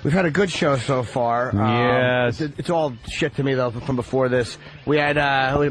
We've had a good show so far. Yes. It's all shit to me, though, from before this. We had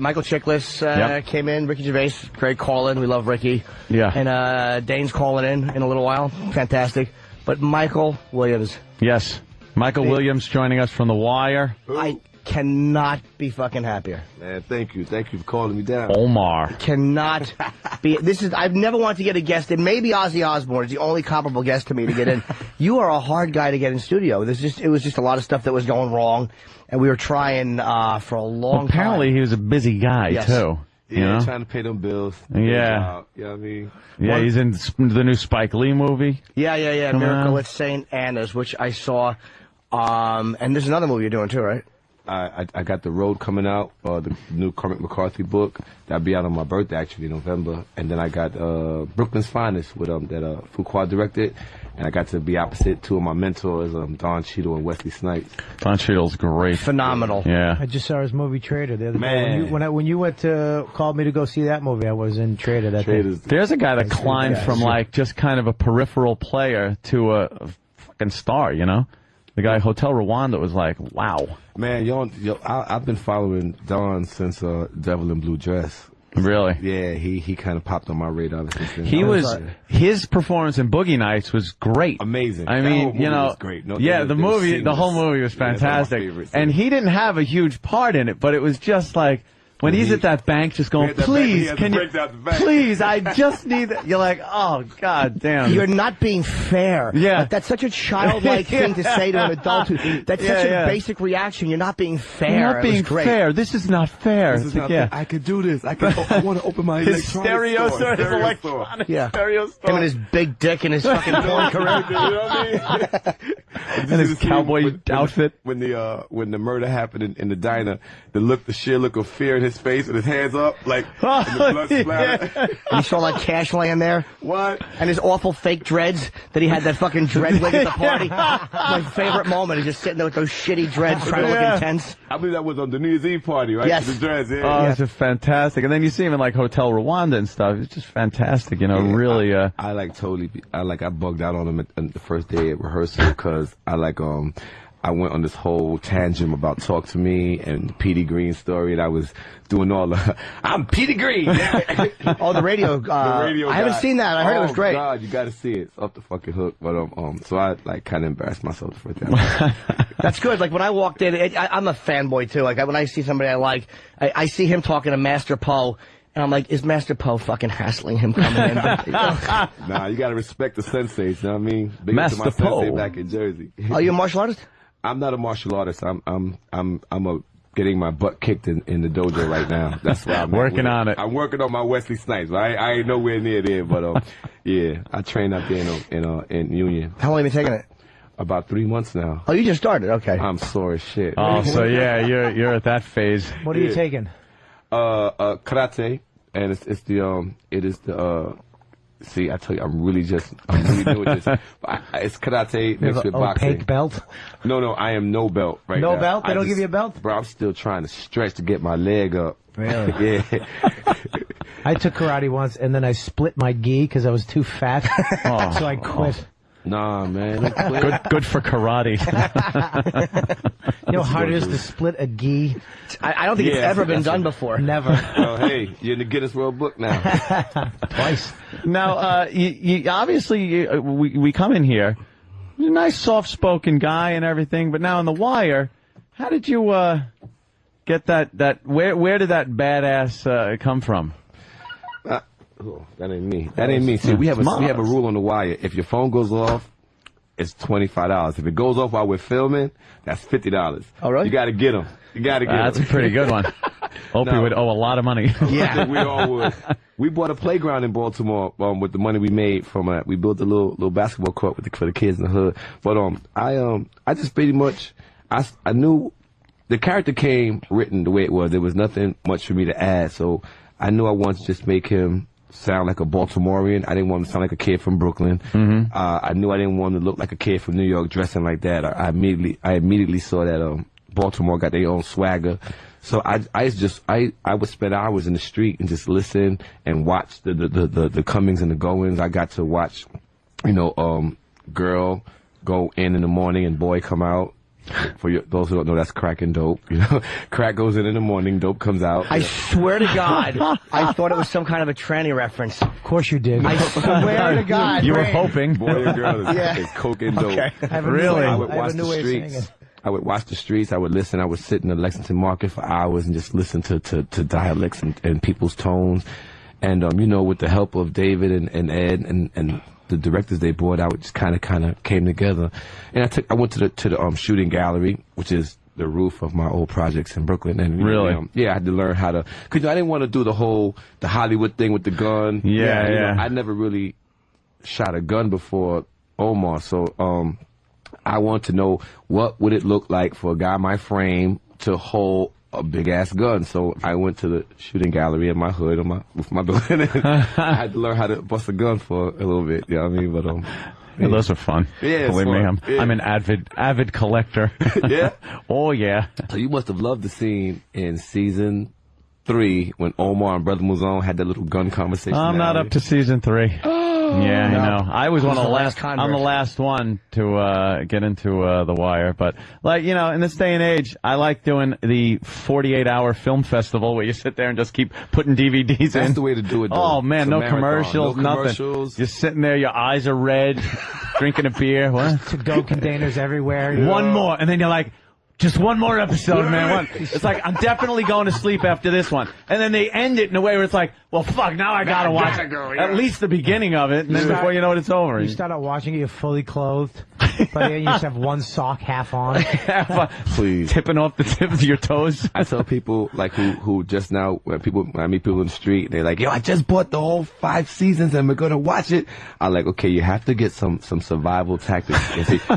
Michael Chiklis came in, Ricky Gervais, great call-in. We love Ricky. Yeah. And Dane's calling in a little while. Fantastic. But Michael Williams. Yes. Michael Williams joining us from The Wire. I cannot be fucking happier. Man, thank you. Thank you for calling me down. Omar. Cannot be. I've never wanted to get a guest in. Maybe Ozzy Osbourne is the only comparable guest to me to get in. You are a hard guy to get in studio. It was just a lot of stuff that was going wrong, and we were trying for a long time. Apparently he was a busy guy, too. Yeah, you know? Trying to pay them bills. Yeah. You know what I mean? Yeah, he's in the new Spike Lee movie. Yeah. Miracle at St. Anna's, which I saw. And there's another movie you're doing, too, right? I got The Road coming out, the new Cormac McCarthy book. That'll be out on my birthday, actually, in November. And then I got Brooklyn's Finest with that Fuqua directed. And I got to be opposite two of my mentors, Don Cheadle and Wesley Snipes. Don Cheadle's great. Phenomenal. Yeah. I just saw his movie Trader the other Man. day. When you called me to go see that movie, I was in Trader that day. There's a guy that climbed from like just kind of a peripheral player to a fucking star, you know? The guy Hotel Rwanda was like, wow. Man, I've been following Don since Devil in Blue Dress. Really? Yeah, he kind of popped on my radar since then. His performance in Boogie Nights was great. Amazing. I mean, you know, great. The whole movie was fantastic. And he didn't have a huge part in it, but it was just like, when he's at that bank just going, please, can you, please, I just need that. You're like, oh, God damn. You're not being fair. Yeah. Like, that's such a childlike thing to say to an adult. That's such a basic reaction. You're not being fair. You're not being fair. This is not fair. This is not fair. I could do this. I want to open my his stereo store. His electronic stereo store. Him and his big dick and his fucking porn career. You know what I mean? And his cowboy outfit. When the murder happened in the diner, the sheer look of fear in his face with his hands up, like, and the blood splatter. You saw like Cash laying there? What? And his awful fake dreads, that he had that fucking dread wig at the party. My favorite moment is just sitting there with those shitty dreads trying to look intense. I believe that was on the New Year's Eve party, right? Yes. The dreads, Oh, it's just fantastic. And then you see him in like Hotel Rwanda and stuff. It's just fantastic, you know, really. I bugged out on him on the first day at rehearsal because I went on this whole tangent about Talk to Me and the Petey Green story, and I was doing all the, I'm Petey Green! The radio I haven't seen that. I heard it was great. Oh, God, you gotta see it. It's off the fucking hook. But, so I, kind of embarrassed myself for that. That's good. Like, when I walked in, I'm a fanboy, too. Like, when I see somebody I like, I see him talking to Master Poe, and I'm like, is Master Poe fucking hassling him coming in? Nah, you gotta respect the senseis, you know what I mean? Big up to my sensei back in Jersey. Are you a martial artist? I'm not a martial artist. I'm getting my butt kicked in the dojo right now. That's why I'm working on it. I'm working on my Wesley Snipes. I ain't nowhere near there, but yeah, I train out there in Union. How long have you been taking it? About 3 months now. Oh, you just started. Okay. I'm sore as shit. Oh, so yeah, you're at that phase. What are you taking? Karate, and it is the. See, I tell you, I'm really new at this. It's karate mixed with boxing. Opaque belt? No, I am no belt right now. No belt? They don't give you a belt? Bro, I'm still trying to stretch to get my leg up. Really? Yeah. I took karate once, and then I split my gi because I was too fat, so I quit. Nah, man. Good for karate. You know how hard it is to split a gi? I don't think it's ever been done before. Never. Well, hey, you're in the Guinness World Book now. Twice. Now, you obviously, we come in here, you're a nice, soft-spoken guy and everything, but now on The Wire, how did you get that where did that badass come from? Oh, that ain't me. That ain't me. See, we have a rule on The Wire. If your phone goes off, it's $25. If it goes off while we're filming, that's $50. Oh, really? You got to get them. That's a pretty good one. Opie would owe a lot of money. Yeah, we all would. We bought a playground in Baltimore with the money we made from we built a little basketball court for the kids in the hood. But I just pretty much I knew the character came written the way it was. There was nothing much for me to add, so I knew I wanted to just make him sound like a Baltimorean. I didn't want him to sound like a kid from Brooklyn. Mm-hmm. I knew I didn't want him to look like a kid from New York dressing like that. I immediately saw that Baltimore got their own swagger. So I would spend hours in the street and just listen and watch the comings and the goings. I got to watch, Girl, go in the morning and boy come out. For those who don't know, that's crack and dope. You know, crack goes in the morning, dope comes out. I swear to God, I thought it was some kind of a tranny reference. Of course you did. I swear to God. You were hoping. Boy and girl is coke and dope. Okay. Really? I would watch the streets. I would watch the streets. I would listen. I would sit in the Lexington Market for hours and just listen to dialects and people's tones. And, you know, with the help of David and Ed and the directors they brought out, just kind of came together. And I went to the shooting gallery, which is the roof of my old projects in Brooklyn. And really, I had to learn how to, cause I didn't want to do the Hollywood thing with the gun. Yeah. You know, I never really shot a gun before Omar, so I want to know what would it look like for a guy my frame to hold a big ass gun. So I went to the shooting gallery in my hood with my building. I had to learn how to bust a gun for a little bit. You know what I mean? But yeah, those are fun. Yeah, believe me, fun. I'm an avid collector. Yeah. Oh yeah. So you must have loved the scene in season 3 when Omar and Brother Muzon had that little gun conversation. I'm not up to season 3. Yeah, No. I know. I was one of the last. convert. I'm the last one to get into The Wire, but like you know, in this day and age, I like doing the 48-hour film festival where you sit there and just keep putting DVDs in. That's the way to do it. Though. Oh man, It's a no marathon. commercials, No nothing. commercials. Just sitting there, your eyes are red, drinking a beer. What? To-go containers everywhere. One more, and then you're like, just one more episode, man. It's like, I'm definitely going to sleep after this one. And then they end it in a way where it's like, well, fuck, now I gotta watch at least the beginning of it, and then before you know it, it's over. You start out watching it, you're fully clothed, but then you just have one sock half on. Please. Tipping off the tip of your toes. I tell people like who just now when I meet people in the street, they're like, yo, I just bought the whole 5 seasons and we're gonna watch it. I'm like, okay, you have to get some survival tactics.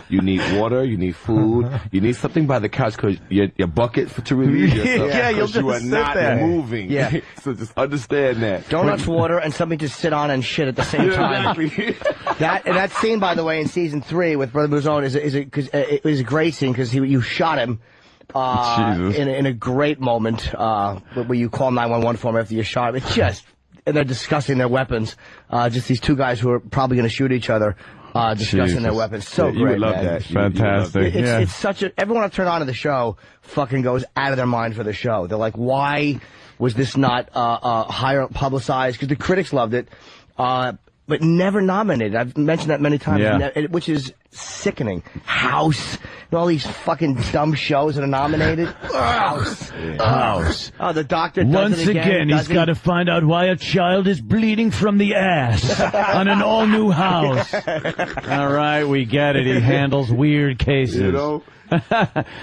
You need water, you need food, you need something by the couch because your bucket to relieve yourself. Yeah, you'll you are just sit not there. moving. Yeah. So just understand that. Donuts, water, and something to sit on and shit at the same time. Exactly. That scene, by the way, in season 3 with Brother Muzon it was a great scene because you shot him in a great moment where you call 911 for him after you shot him. It's just, and they're discussing their weapons. Just these two guys who are probably going to shoot each other. Discussing their weapons. So you great, would love man. that. Fantastic. It's such a, everyone I turn on to the show fucking goes out of their mind for the show. They're like, why was this not higher publicized? Because the critics loved it, but never nominated. I've mentioned that many times, which is sickening. House, and all these fucking dumb shows that are nominated. House. House. Oh, the doctor does Once it again, he's got to find out why a child is bleeding from the ass on an all-new house. All right, we get it. He handles weird cases. You know?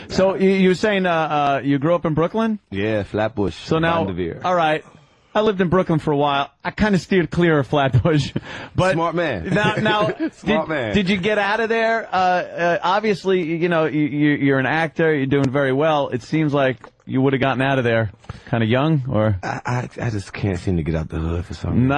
So you were saying you grew up in Brooklyn? Yeah, Flatbush. So now, Vanderveer. all right. I lived in Brooklyn for a while. I kind of steered clear of Flatbush, but Smart man. Now, Smart man. Did you get out of there? Obviously, you know, you're an actor. You're doing very well. It seems like you would have gotten out of there kind of young, or I just can't seem to get out the hood for some reason. No?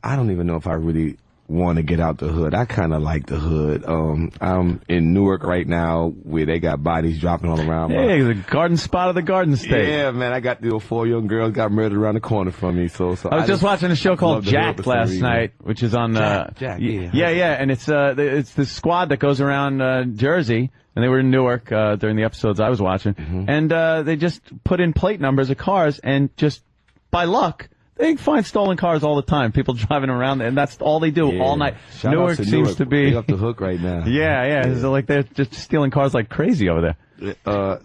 I don't even know if I really want to get out the hood. I kind of like the hood. I'm in Newark right now where they got bodies dropping all around. hey, the garden spot of the Garden State. Yeah, man, I got the 4 young girls got murdered around the corner from me. So I was just watching a show called love the hood Jack for some last reason. night, which is on Jack, yeah, and it's the squad that goes around Jersey, and they were in Newark during the episodes I was watching, and they just put in plate numbers of cars, and just by luck they find stolen cars all the time. People driving around, and that's all they do all night. Shout out Newark to seems to be They up the hook right now. yeah. It's like they're just stealing cars like crazy over there.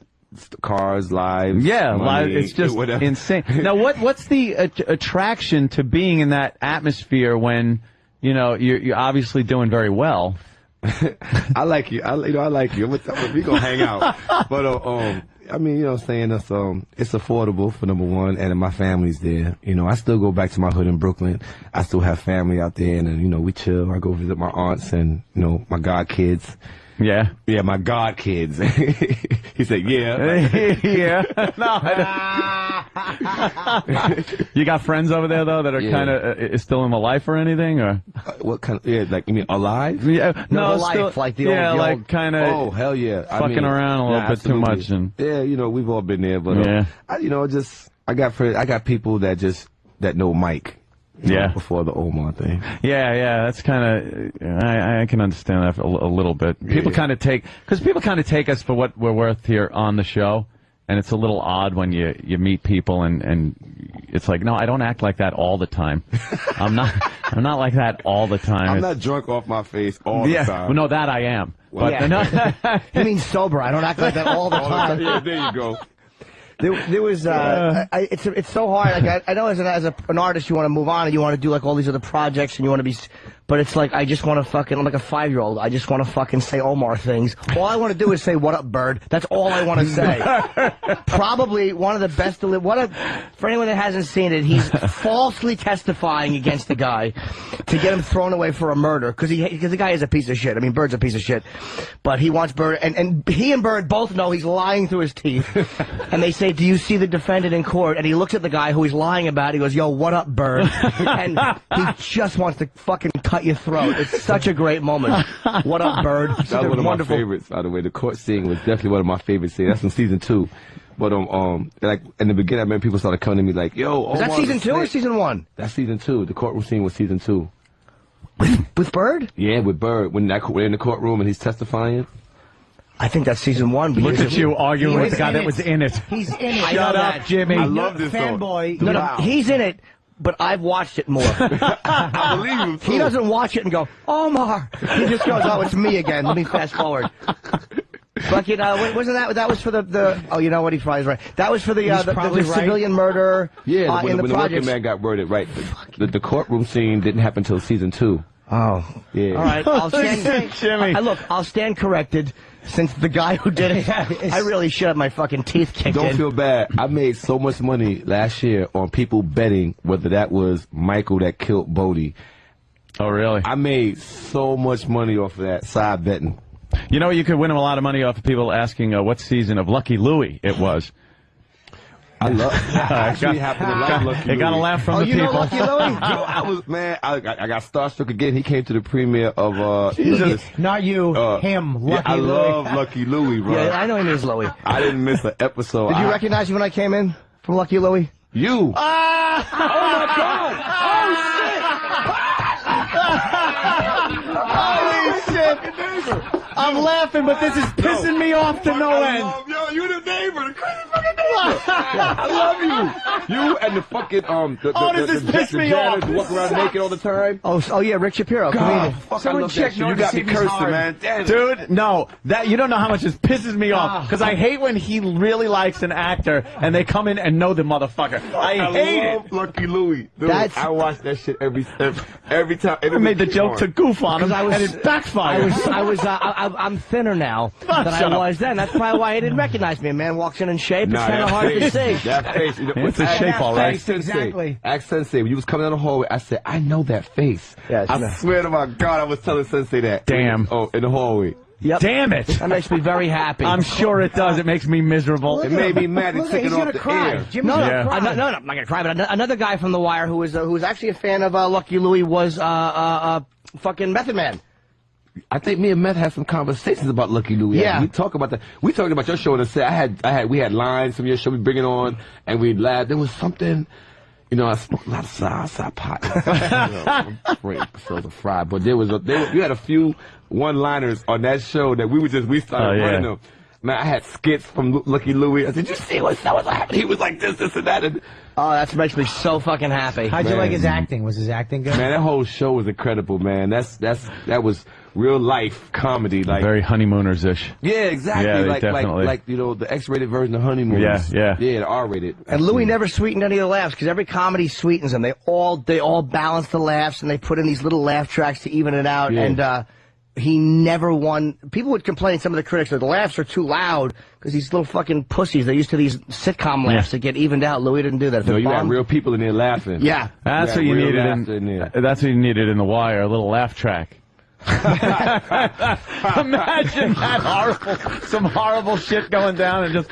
Cars, lives. Yeah, money, it's just whatever. insane. Now, what's the attraction to being in that atmosphere when you know you're obviously doing very well? I like you. I like you. We gonna hang out. But I mean, you know what I'm saying? It's affordable for number one, and my family's there. You know, I still go back to my hood in Brooklyn. I still have family out there, and you know, we chill. I go visit my aunts and, you know, my god kids. Yeah. Yeah, my god kids. He said, yeah. Yeah. No. You got friends over there though that are kind of still in the life or anything, or What kind of, yeah, like, you mean alive? yeah, No, the still, life, like the yeah, old- like kind of Oh, hell yeah. fucking around a little bit too absolutely. much, and Yeah, you know, we've all been there, but Yeah. I got people that know Mike. Yeah. Before the Omar thing. Yeah, that's kind of, I can understand that a little bit. People kind of take us for what we're worth here on the show, and it's a little odd when you meet people and it's like, no, I don't act like that all the time. I'm not like that all the time. I'm not drunk off my face all the time. Well, no, that I am. Well, But He means sober. I don't act like that all the time. Yeah, there you go. There was it's so hard. Like I know as an artist you want to move on and you want to do like all these other projects and you want to be, but it's like I just want to fucking, I'm like a 5-year-old. I just want to fucking say Omar things. All I want to do is say what up, bird. That's all I want to say. Probably one of the best for anyone that hasn't seen it, he's falsely testifying against the guy to get him thrown away for a murder because the guy is a piece of shit. I mean, Bird's a piece of shit, but he wants Bird and he and Bird both know he's lying through his teeth, and they say, do you see the defendant in court? And he looks at the guy who he's lying about. He goes, yo, what up, Bird? And he just wants to fucking cut your throat. It's such a great moment. What up, Bird? That was one of my favorites, by the way. The court scene was definitely one of my favorite scenes. That's from season 2. But like in the beginning, I remember people started coming to me like, yo, Was that season 2 or season 1? That's season 2. The courtroom scene was season 2. With Bird? Yeah, with Bird. When we're in the courtroom and he's testifying. I think that's season 1. look at you arguing with the guy that was in it. He's in it. Shut up, Jimmy. I love this fanboy. song. No, he's in it, but I've watched it more. I believe him, too. He doesn't watch it and go, Omar. He just goes, oh, it's me again. Let me fast forward. But wasn't that was for the oh, you know what, he probably is right. That was for the civilian murder. Yeah, in when the working projects. man got murdered, right? The courtroom scene didn't happen until season 2. Oh, yeah. All right, I'll stand. Jimmy. Look, I'll stand corrected. Since the guy who did it, I really should have my fucking teeth kicked in. Don't feel bad. I made so much money last year on people betting whether that was Michael that killed Bodie. Oh, really? I made so much money off of that side betting. You know, you could win a lot of money off of people asking what season of Lucky Louie it was. I love. I actually happen to like Lucky Louie. It got a laugh from the you people. know Lucky Louie? Yo, I got starstruck again. He came to the premiere of Not you, him, Lucky I Louie. love Lucky Louie, bro. Yeah, I know him as Louie. I didn't miss an episode. Did you recognize me when I came in from Lucky Louie? You? Oh my God! Holy shit! I'm laughing, but this is pissing me off to no end. Yo, you the neighbor, the crazy fucking neighbor. I love you. You and the fucking this is piss me off. Walk around naked all the time. Oh yeah, Rick Shapiro. God, comedian. fuck, I love that shit. You got me cursing, man. Damn it. Dude, no, that you don't know how much this pisses me off. Because I hate when he really likes an actor and they come in and know the motherfucker. I hate love it. Lucky Louie. Dude, I watch that shit every time. I made the joke to goof on him, I was- and it backfired. I'm thinner now than I Shut up. was then. That's probably why he didn't recognize me. A man walks in shape. It's kind of hard to see. That face. It's a shape, all right. Ask Sensei. Exactly. Ask Sensei. When you was coming down the hallway, I said, I know that face. Yeah, it's I not- swear to my God, I was telling Sensei that. Damn. Oh, in the hallway. Yep. Damn it! That makes me very happy. I'm sure it does. It makes me miserable. It made me mad. It Look, took he's it gonna off the cry. air. Jimmy's No, gonna Yeah. cry. no, I'm not gonna cry. But another guy from The Wire who was actually a fan of Lucky Louie was fucking Method Man. I think me and Meth had some conversations about Lucky Louie. Yeah. We talk about that. We talked about your show and said we had lines from your show. We bring it on and we laughed. There was something. You know, I smoked a lot of side pot. I'm afraid episodes of fried, but you had a few one-liners on that show that we started running them. Man, I had skits from Lucky Louie. I said, "You see what happened?" He was like this, and that. And Oh, that makes me so fucking happy. How'd you Man. like his acting? Was his acting good? man, that whole show was incredible, man. That was real life comedy, like Very honeymooners-ish. yeah, exactly, Yeah, they like definitely- the X-rated version of Honeymoon. Yeah. the R-rated. And Louis never sweetened any of the laughs because every comedy sweetens them. They all balance the laughs and they put in these little laugh tracks to even it out. Yeah. And he never won. People would complain, some of the critics, that the laughs are too loud because these little fucking pussies, they're used to these sitcom laughs that get evened out. Louis didn't do that. If No, it you had bombed- real people in there laughing. Yeah. That's Yeah, what you real needed laughter in there. That's what you needed in The Wire, a little laugh track. Imagine that some horrible shit going down and just